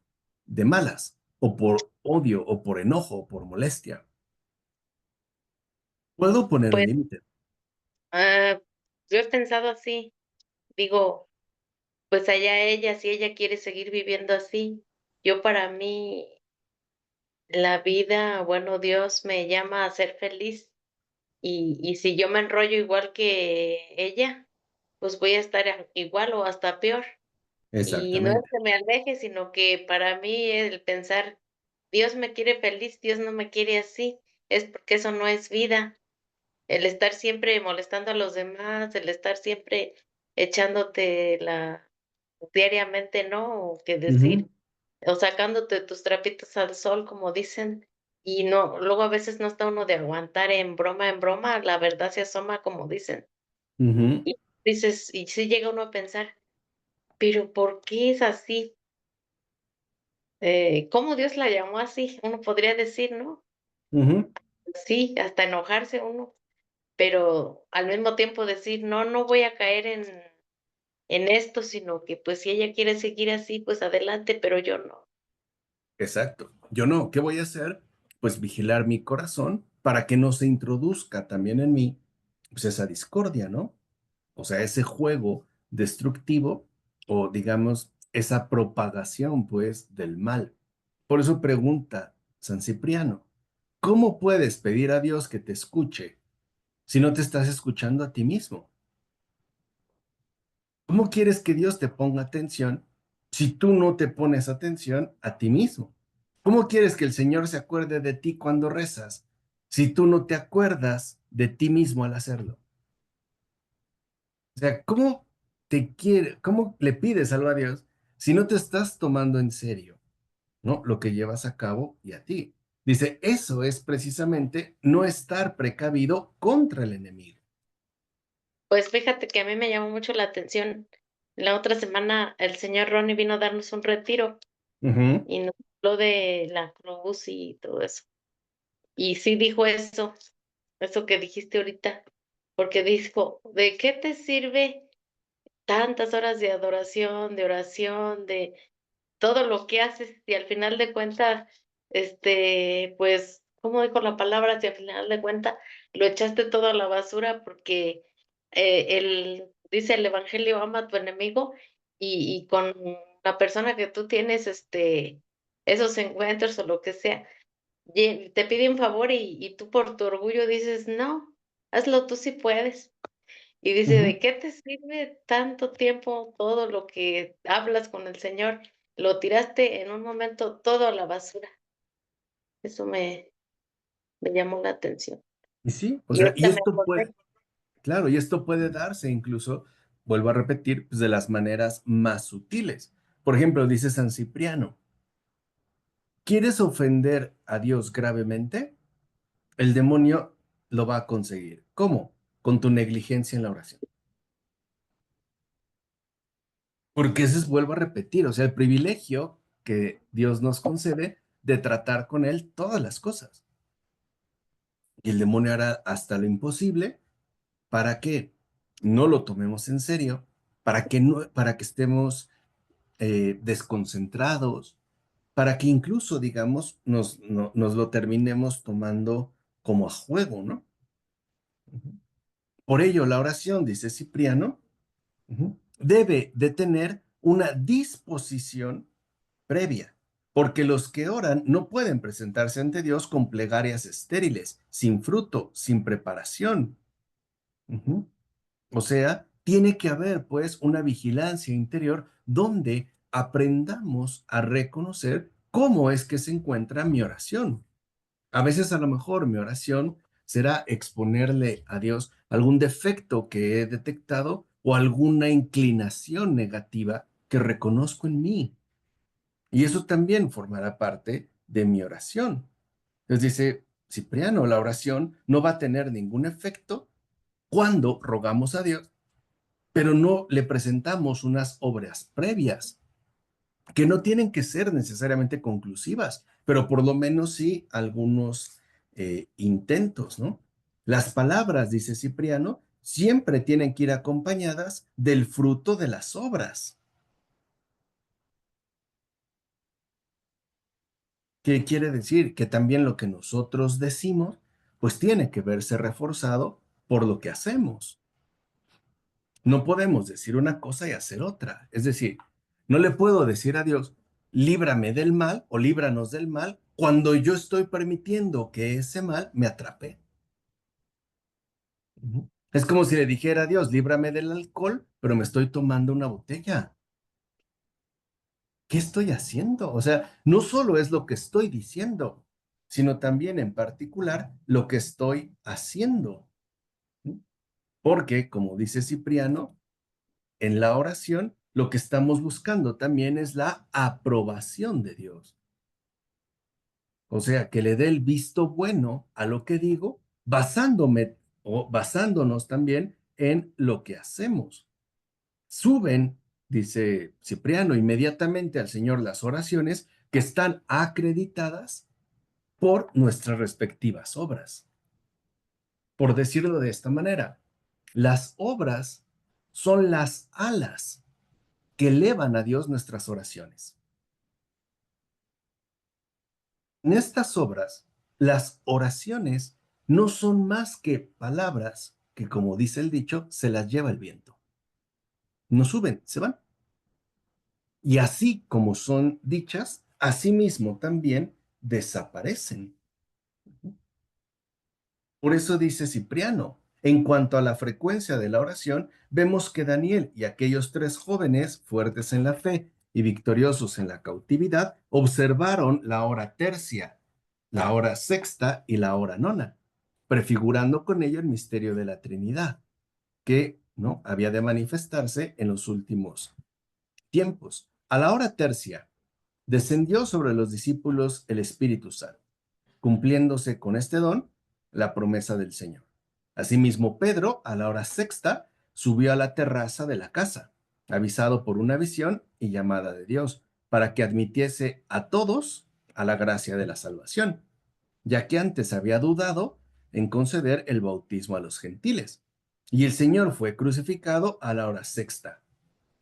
de malas, o por odio, o por enojo, o por molestia. Puedo poner un Pues, límite. ah, yo he pensado así, digo, pues allá ella, si ella quiere seguir viviendo así. Yo para mí, la vida, bueno, Dios me llama a ser feliz y si yo me enrollo igual que ella, pues voy a estar igual o hasta peor. Y no es Exactamente. que me aleje, sino que para mí el pensar, Dios me quiere feliz, Dios no me quiere así, es porque eso no es vida. El estar siempre molestando a los demás, el estar siempre echándote la diariamente, ¿no? O que Ujú, decir, o sacándote tus trapitos al sol, como dicen, y no, luego a veces no está uno de aguantar en broma, la verdad se asoma, como dicen. ujú, Y dices, y sí llega uno a pensar, pero ¿por qué es así? ¿Cómo Dios la llamó así? Uno podría decir, ¿no? ujú, Sí, hasta enojarse uno, pero al mismo tiempo decir, no, no voy a caer en esto, sino que pues si ella quiere seguir así, pues adelante, pero yo no. exacto. Yo no, ¿qué voy a hacer? Pues vigilar mi corazón para que no se introduzca también en mí, pues esa discordia, ¿no? O sea, ese juego destructivo o digamos esa propagación pues del mal. Por eso pregunta San Cipriano, ¿cómo puedes pedir a Dios que te escuche si no te estás escuchando a ti mismo? ¿Cómo quieres que Dios te ponga atención si tú no te pones atención a ti mismo? ¿Cómo quieres que el Señor se acuerde de ti cuando rezas si tú no te acuerdas de ti mismo al hacerlo? O sea, cómo le pides algo a Dios si no te estás tomando en serio, ¿no? Lo que llevas a cabo y a ti. Dice, eso es precisamente no estar precavido contra el enemigo. Pues fíjate que a mí me llamó mucho la atención. La otra semana el señor Ronnie vino a darnos un retiro Ujú, y nos habló de la cruz y todo eso. Y sí dijo eso que dijiste ahorita, porque dijo, ¿de qué te sirve tantas horas de adoración, de oración, de todo lo que haces y al final de cuentas, pues, ¿cómo dijo la palabra? Si al final de cuentas lo echaste todo a la basura porque, dice el evangelio: "Ama a tu enemigo", y con la persona que tú tienes, esos encuentros o lo que sea, te pide un favor y tú por tu orgullo dices: "No, hazlo, tú sí puedes". Y dice: ujú. "¿De qué te sirve tanto tiempo todo lo que hablas con el Señor? Lo tiraste en un momento todo a la basura". Eso me llamó la atención. Y sí, o Y sea, y ahorita me esto acordé, puede, claro, y esto puede darse incluso, vuelvo a repetir, pues de las maneras más sutiles. Por ejemplo, dice San Cipriano, ¿quieres ofender a Dios gravemente? El demonio lo va a conseguir. ¿Cómo? Con tu negligencia en la oración. Porque ese es, vuelvo a repetir, o sea, el privilegio que Dios nos concede de tratar con Él todas las cosas. Y el demonio hará hasta lo imposible para que no lo tomemos en serio, para que estemos desconcentrados, para que incluso, digamos, nos lo terminemos tomando como a juego, ¿no? Por ello, la oración, dice Cipriano, debe de tener una disposición previa, porque los que oran no pueden presentarse ante Dios con plegarias estériles, sin fruto, sin preparación. Ujú. O sea, tiene que haber pues una vigilancia interior donde aprendamos a reconocer cómo es que se encuentra mi oración. A veces a lo mejor mi oración será exponerle a Dios algún defecto que he detectado o alguna inclinación negativa que reconozco en mí. Y eso también formará parte de mi oración. Entonces dice Cipriano, la oración no va a tener ningún efecto cuando rogamos a Dios pero no le presentamos unas obras previas que no tienen que ser necesariamente conclusivas, pero por lo menos sí algunos intentos, ¿no? Las palabras, dice Cipriano, siempre tienen que ir acompañadas del fruto de las obras. ¿Qué quiere decir? Que también lo que nosotros decimos, pues tiene que verse reforzado por lo que hacemos. No podemos decir una cosa y hacer otra. Es decir, no le puedo decir a Dios, líbrame del mal o líbranos del mal cuando yo estoy permitiendo que ese mal me atrape. Ujú. Es como si le dijera a Dios, líbrame del alcohol, pero me estoy tomando una botella. ¿Qué estoy haciendo? O sea, no solo es lo que estoy diciendo, sino también en particular lo que estoy haciendo. ¿Mm? Porque, como dice Cipriano, en la oración lo que estamos buscando también es la aprobación de Dios. O sea, que le dé el visto bueno a lo que digo, basándome o basándonos también en lo que hacemos. Suben, dice Cipriano, inmediatamente al Señor las oraciones que están acreditadas por nuestras respectivas obras. Por decirlo de esta manera, las obras son las alas que elevan a Dios nuestras oraciones. En estas obras, las oraciones no son más que palabras que, como dice el dicho, se las lleva el viento. No suben, se van. Y así como son dichas, asimismo también desaparecen. Por eso dice Cipriano, en cuanto a la frecuencia de la oración, vemos que Daniel y aquellos tres jóvenes, fuertes en la fe y victoriosos en la cautividad, observaron la hora tercia, la hora sexta y la hora nona, prefigurando con ello el misterio de la Trinidad, que no había de manifestarse en los últimos tiempos. A la hora tercia, descendió sobre los discípulos el Espíritu Santo, cumpliéndose con este don la promesa del Señor. Asimismo, Pedro, a la hora sexta, subió a la terraza de la casa, avisado por una visión y llamada de Dios, para que admitiese a todos a la gracia de la salvación, ya que antes había dudado en conceder el bautismo a los gentiles. Y el Señor fue crucificado a la hora sexta.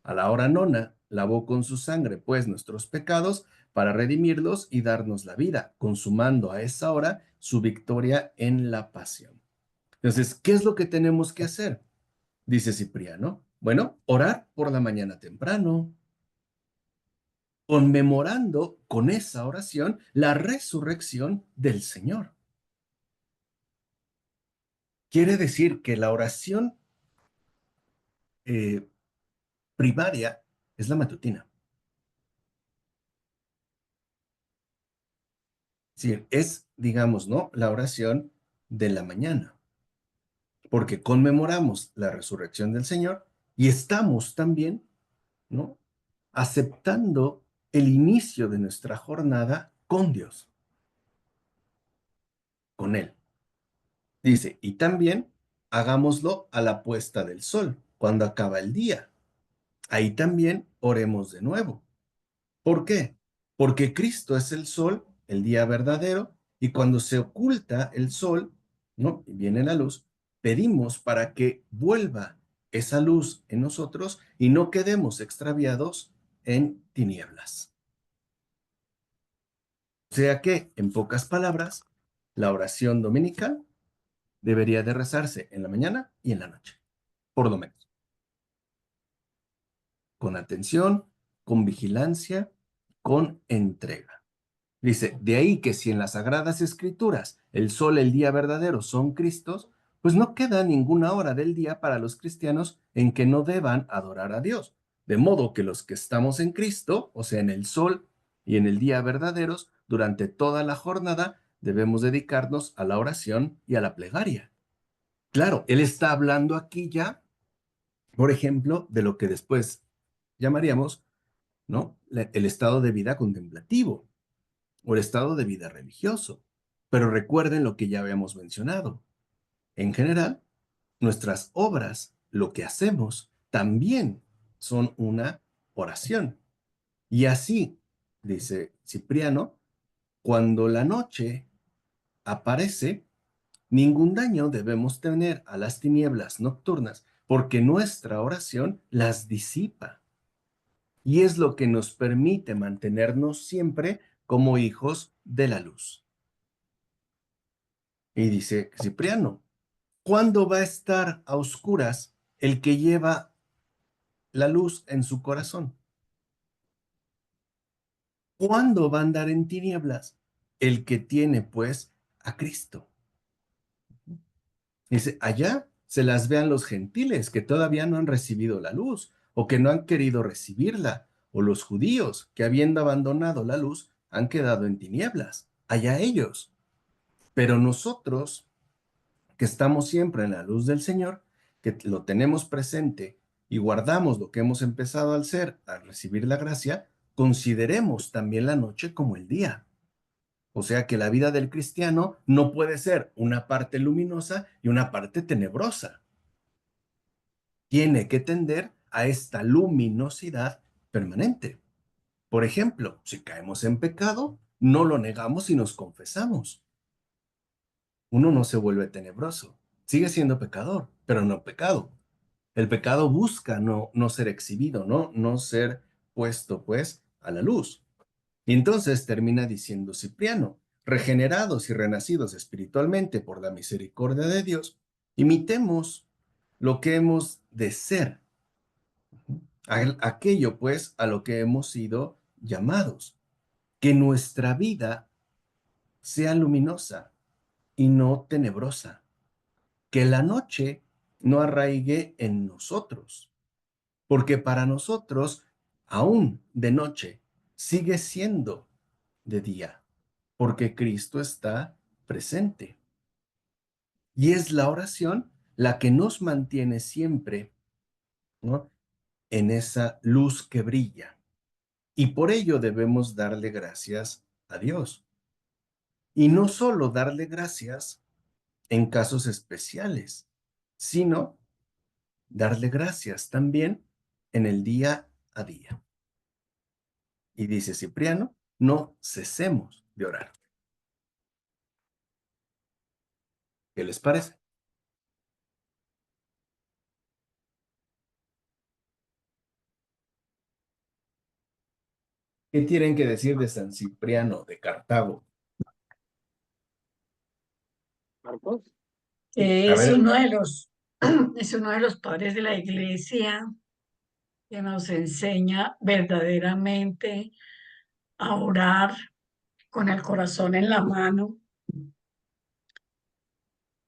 A la hora nona, lavó con su sangre, pues, nuestros pecados para redimirlos y darnos la vida, consumando a esa hora su victoria en la pasión. Entonces, ¿qué es lo que tenemos que hacer? Dice Cipriano. Bueno, orar por la mañana temprano, conmemorando con esa oración la resurrección del Señor. Quiere decir que la oración eh, primaria es la matutina. Sí, es, digamos, ¿no? La oración de la mañana, porque conmemoramos la resurrección del Señor y estamos también, ¿no? Aceptando el inicio de nuestra jornada con Dios, con Él. Dice, y también hagámoslo a la puesta del sol, cuando acaba el día. Ahí también oremos de nuevo. ¿Por qué? Porque Cristo es el sol, el día verdadero, y cuando se oculta el sol, ¿no? Y viene la luz, pedimos para que vuelva esa luz en nosotros y no quedemos extraviados en tinieblas. O sea que, en pocas palabras, la oración dominical debería de rezarse en la mañana y en la noche, por lo menos. Con atención, con vigilancia, con entrega. Dice, de ahí que si en las Sagradas Escrituras el sol, el día verdadero son Cristos, pues no queda ninguna hora del día para los cristianos en que no deban adorar a Dios. De modo que los que estamos en Cristo, o sea, en el sol y en el día verdaderos, durante toda la jornada debemos dedicarnos a la oración y a la plegaria. Claro, él está hablando aquí ya, por ejemplo, de lo que después llamaríamos, ¿no? El estado de vida contemplativo o el estado de vida religioso. Pero recuerden lo que ya habíamos mencionado. En general, nuestras obras, lo que hacemos, también son una oración. Y así, dice Cipriano, cuando la noche aparece, ningún daño debemos tener a las tinieblas nocturnas, porque nuestra oración las disipa. Y es lo que nos permite mantenernos siempre como hijos de la luz. Y dice Cipriano, ¿cuándo va a estar a oscuras el que lleva la luz en su corazón. ¿Cuándo va a andar en tinieblas? El que tiene, pues, a Cristo. Dice, allá se las vean los gentiles que todavía no han recibido la luz o que no han querido recibirla, o los judíos que habiendo abandonado la luz han quedado en tinieblas. Allá ellos. Pero nosotros, que estamos siempre en la luz del Señor, que lo tenemos presente y guardamos lo que hemos empezado al ser, al recibir la gracia, consideremos también la noche como el día. O sea que la vida del cristiano no puede ser una parte luminosa y una parte tenebrosa. Tiene que tender a esta luminosidad permanente. Por ejemplo, si caemos en pecado, no lo negamos y nos confesamos. Uno no se vuelve tenebroso. Sigue siendo pecador, pero no pecado. El pecado busca no ser exhibido, no ser puesto, pues, a la luz. Y entonces termina diciendo Cipriano, regenerados y renacidos espiritualmente por la misericordia de Dios, imitemos lo que hemos de ser, aquello pues a lo que hemos sido llamados, que nuestra vida sea luminosa y no tenebrosa, que la noche no arraigue en nosotros, porque para nosotros, aún de noche, sigue siendo de día, porque Cristo está presente. Y es la oración la que nos mantiene siempre, ¿no?, en esa luz que brilla. Y por ello debemos darle gracias a Dios. Y no solo darle gracias en casos especiales, sino darle gracias también en el día a día. Y dice Cipriano, no cesemos de orar. ¿Qué les parece? ¿Qué tienen que decir de San Cipriano de Cartago? Marcos. A Es ver, uno de los, es uno de los padres de la iglesia que nos enseña verdaderamente a orar con el corazón en la mano,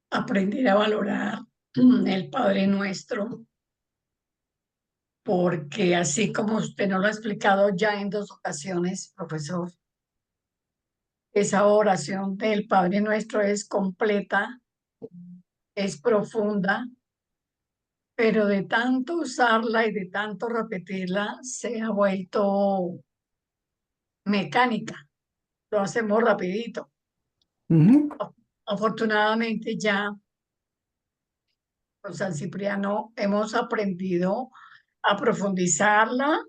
aprender a valorar el Padre Nuestro, porque así como usted nos lo ha explicado ya en 2 ocasiones, profesor, esa oración del Padre Nuestro es completa, es profunda, pero de tanto usarla y de tanto repetirla se ha vuelto mecánica. Lo hacemos rapidito. Afortunadamente ya con San Cipriano hemos aprendido a profundizarla,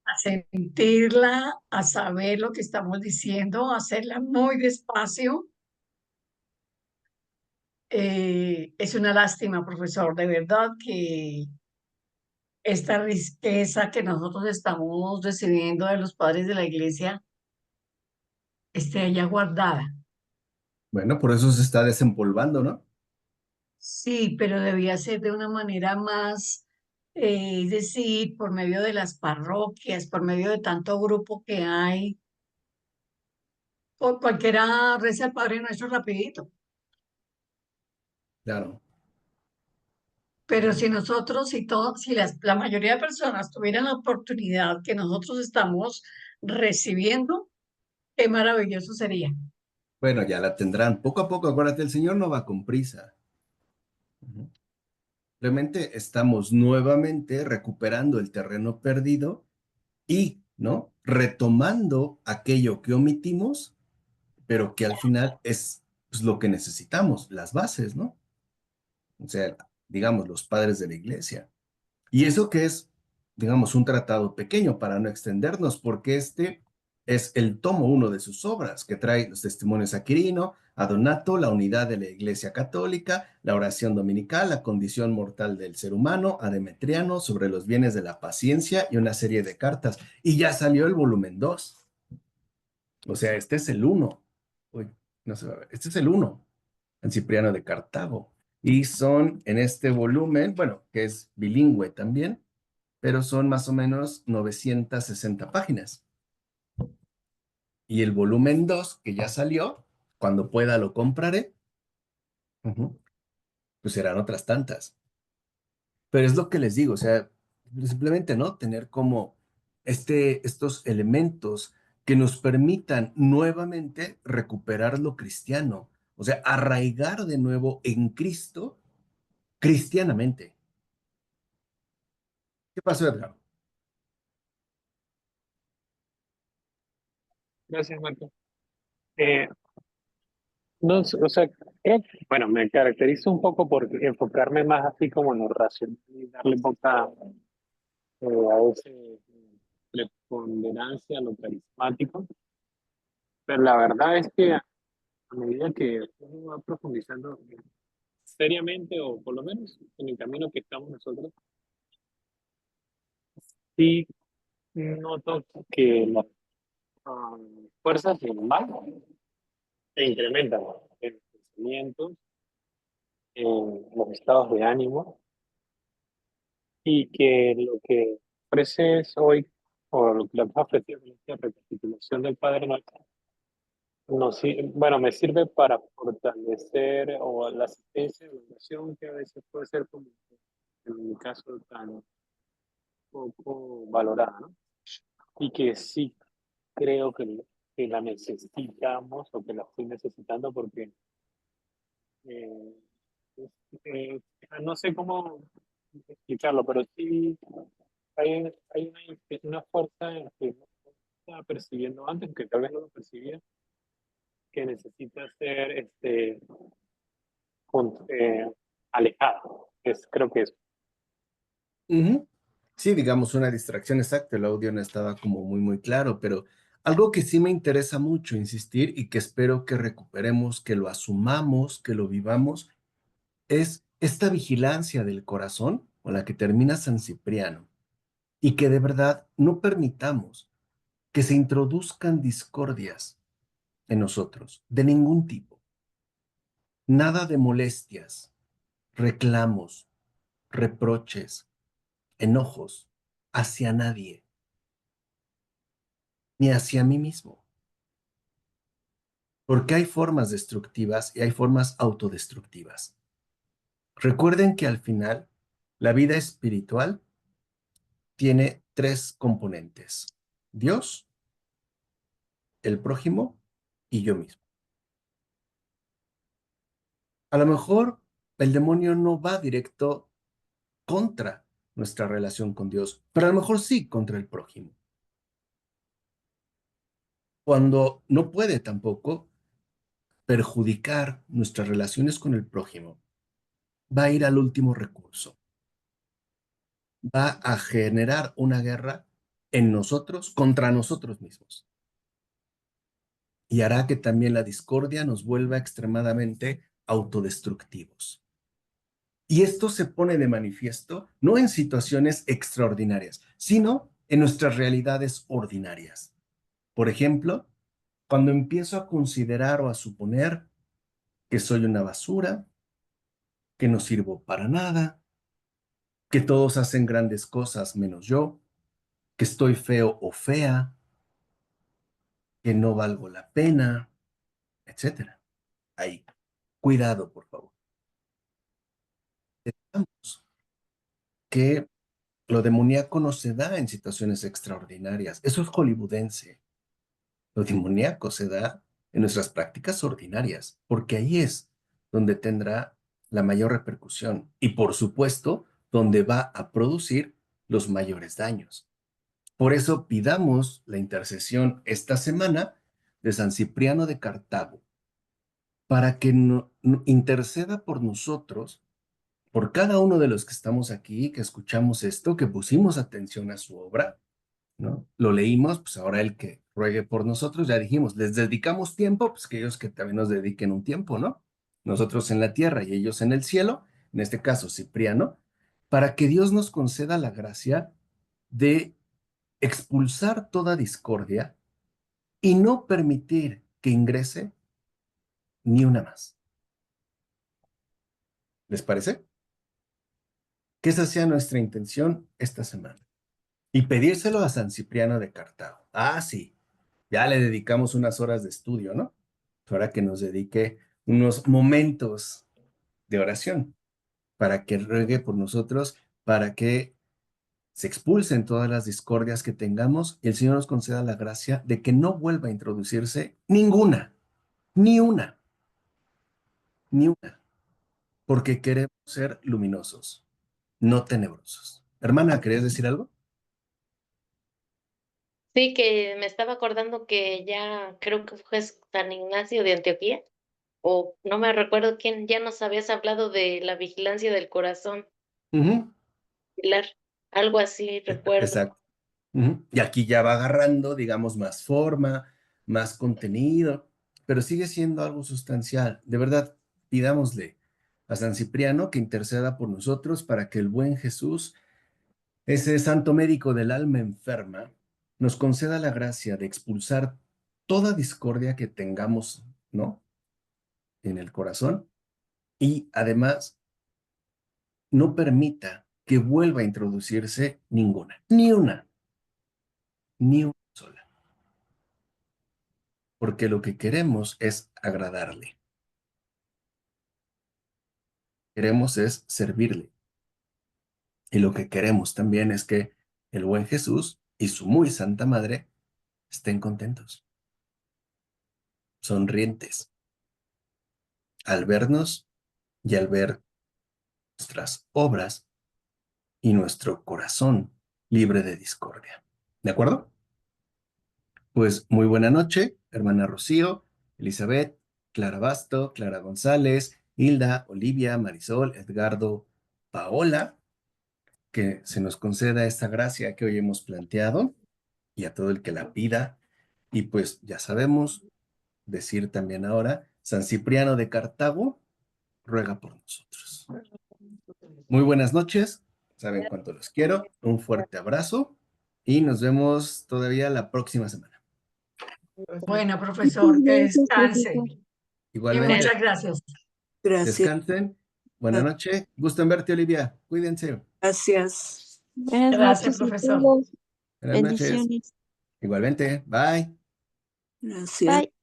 a sentirla, a saber lo que estamos diciendo, a hacerla muy despacio. Es una lástima, profesor, de verdad que esta riqueza que nosotros estamos recibiendo de los padres de la iglesia esté allá guardada. Bueno, por eso se está desempolvando, ¿no? Sí, pero debía ser de una manera más, es decir, por medio de las parroquias, por medio de tanto grupo que hay, o cualquiera reza al Padre Nuestro rapidito. Claro. Pero si nosotros, si todos, si la mayoría de personas tuvieran la oportunidad que nosotros estamos recibiendo, qué maravilloso sería. Bueno, ya la tendrán. Poco a poco, acuérdate, el Señor no va con prisa. Realmente estamos nuevamente recuperando el terreno perdido y, ¿no?, retomando aquello que omitimos, pero que al final es, pues, lo que necesitamos, las bases, ¿no? O sea, digamos, los padres de la iglesia. Y eso que es, digamos, un tratado pequeño para no extendernos, porque este es el tomo 1 de sus obras, que trae los testimonios a Quirino, a Donato, la unidad de la Iglesia Católica, la oración dominical, la condición mortal del ser humano, a Demetriano, sobre los bienes de la paciencia y una serie de cartas. Y ya salió el volumen 2. O sea, este es el 1. Uy, no se va a ver. Este es el 1, en Cipriano de Cartago. Y son en este volumen, bueno, que es bilingüe también, pero son más o menos 960 páginas. Y el volumen 2 que ya salió, cuando pueda lo compraré, pues serán otras tantas. Pero es lo que les digo, o sea, simplemente, ¿no? Tener como estos elementos que nos permitan nuevamente recuperar lo cristiano, o sea, arraigar de nuevo en Cristo cristianamente. ¿Qué pasó, Edgar? Gracias, Marco. Eh, no, o sea, creo que, bueno, me caracterizo un poco por enfocarme más así como en lo racional y darle poca, a ese preponderancia a lo carismático. Pero la verdad es que a medida que uno va profundizando seriamente, o por lo menos en el camino que estamos nosotros, sí noto que las fuerzas del mal se incrementan en los pensamientos, en los estados de ánimo, y que lo que ofreces hoy, o lo que le has ofrecido en esta recapitulación del Padre Nuestro, bueno, me sirve para fortalecer o la asistencia de la oración, que a veces puede ser, como en mi caso, tan poco valorada, ¿no? Y que sí creo que la necesitamos, o que la estoy necesitando, porque eh, es- eh, no sé cómo explicarlo, pero sí hay una fuerza en que no estaba percibiendo antes, que tal vez no lo percibía, que necesita ser alejada. Creo que es. Ujú. Sí, digamos una distracción exacta, el audio no estaba como muy claro, pero algo que sí me interesa mucho insistir y que espero que recuperemos, que lo asumamos, que lo vivamos, es esta vigilancia del corazón con la que termina San Cipriano y que de verdad no permitamos que se introduzcan discordias en nosotros, de ningún tipo. Nada de molestias, reclamos, reproches, enojos hacia nadie, ni hacia mí mismo. Porque hay formas destructivas y hay formas autodestructivas. Recuerden que al final la vida espiritual tiene tres componentes: Dios, el prójimo y yo mismo. A lo mejor el demonio no va directo contra nuestra relación con Dios, pero a lo mejor sí contra el prójimo. Cuando no puede tampoco perjudicar nuestras relaciones con el prójimo, va a ir al último recurso, va a generar una guerra en nosotros contra nosotros mismos y hará que también la discordia nos vuelva extremadamente autodestructivos. Y esto se pone de manifiesto no en situaciones extraordinarias, sino en nuestras realidades ordinarias. Por ejemplo, cuando empiezo a considerar o a suponer que soy una basura, que no sirvo para nada, que todos hacen grandes cosas menos yo, que estoy feo o fea, que no valgo la pena, etcétera. Ahí, cuidado, por favor. Entendamos que lo demoníaco no se da en situaciones extraordinarias. Eso es hollywoodense. Lo demoníaco se da en nuestras prácticas ordinarias, porque ahí es donde tendrá la mayor repercusión y, por supuesto, donde va a producir los mayores daños. Por eso pidamos la intercesión esta semana de San Cipriano de Cartago, para que interceda por nosotros, por cada uno de los que estamos aquí, que escuchamos esto, que pusimos atención a su obra, ¿no? Lo leímos, pues ahora el que ruegue por nosotros, ya dijimos, les dedicamos tiempo, pues que ellos que también nos dediquen un tiempo, ¿no? Nosotros en la tierra y ellos en el cielo, en este caso Cipriano, para que Dios nos conceda la gracia de expulsar toda discordia y no permitir que ingrese ni una más. ¿Les parece? Que esa sea nuestra intención esta semana. y pedírselo a San Cipriano de Cartago. Ah, sí, ya le dedicamos unas horas de estudio, ¿no? Ahora que nos dedique unos momentos de oración para que ruegue por nosotros, para que se expulsen todas las discordias que tengamos y el Señor nos conceda la gracia de que no vuelva a introducirse ninguna, ni una, ni una, porque queremos ser luminosos, no tenebrosos. Hermana, ¿querías decir algo? Sí, que me estaba acordando que ya creo que fue San Ignacio de Antioquía, o no me recuerdo quién, ya nos habías hablado de la vigilancia del corazón, Ujú, Pilar, algo así recuerdo. exacto. Ujú. Y aquí ya va agarrando, digamos, más forma, más contenido, pero sigue siendo algo sustancial. De verdad, pidámosle a San Cipriano que interceda por nosotros para que el buen Jesús, ese santo médico del alma enferma, nos conceda la gracia de expulsar toda discordia que tengamos, ¿no? En el corazón y además no permita que vuelva a introducirse ninguna, ni una sola, porque lo que queremos es agradarle, queremos es servirle y lo que queremos también es que el buen Jesús y su muy santa madre estén contentos, sonrientes al vernos y al ver nuestras obras y nuestro corazón libre de discordia. ¿De acuerdo? Pues muy buena noche, hermana Rocío, Elizabeth, Clara Basto, Clara González, Hilda, Olivia, Marisol, Edgardo, Paola, que se nos conceda esta gracia que hoy hemos planteado y a todo el que la pida. Y pues ya sabemos decir también ahora, San Cipriano de Cartago ruega por nosotros. Muy buenas noches, saben cuánto los quiero, un fuerte abrazo y nos vemos todavía la próxima semana. Bueno, Muchas profesor, que gracias, descanse. profesor. Y Igualmente, muchas gracias. Gracias. descansen. Buenas noches. Gusto en verte, Olivia. Cuídense. Gracias. Buenas Gracias, noches a profesor. todos. Buenas noches. Bendiciones. Igualmente. Bye. Gracias. Bye.